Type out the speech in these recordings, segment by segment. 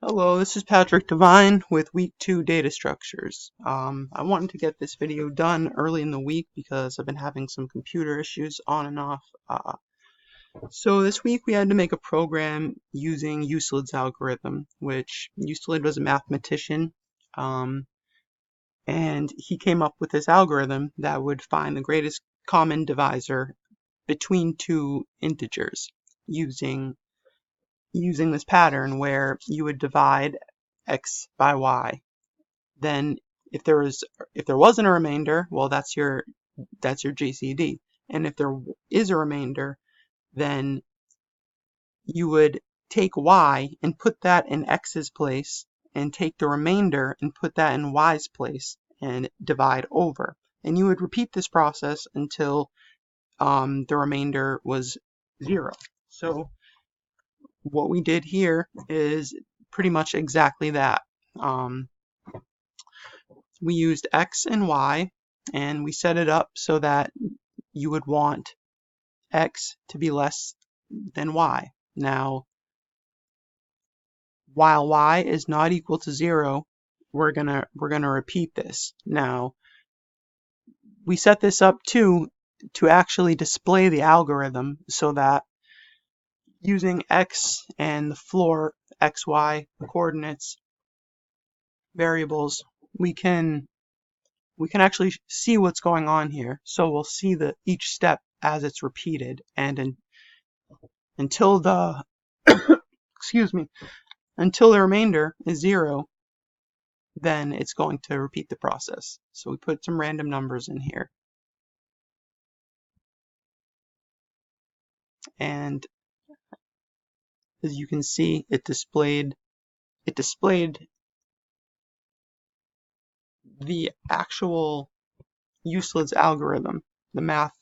Hello, this is Patrick Devine with Week 2 Data Structures. I wanted to get this video done early in the week because I've been having some computer issues on and off. So this week we had to make a program using Euclid's algorithm, which Euclid was a mathematician, and he came up with this algorithm that would find the greatest common divisor between two integers using this pattern where you would divide x by y. Then if there wasn't a remainder, well, that's your GCD. And if there is a remainder, then you would take y and put that in x's place and take the remainder and put that in y's place and divide over. And you would repeat this process until the remainder was 0. So what we did here is pretty much exactly that. We used x and y, and we set it up so that you would want x to be less than y. Now, while y is not equal to 0, we're gonna repeat this. Now, we set this up to actually display the algorithm so that using x and the floor xy coordinates variables, we can actually see what's going on here. So we'll see each step as it's repeated, and until the excuse me, until the remainder is 0, then it's going to repeat the process. So we put some random numbers in here, and as you can see, it displayed the actual Euclid's algorithm, the math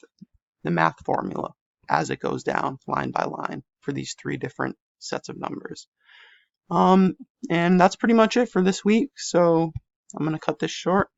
formula, as it goes down line by line for these 3 different sets of numbers. And that's pretty much it for this week, so I'm going to cut this short.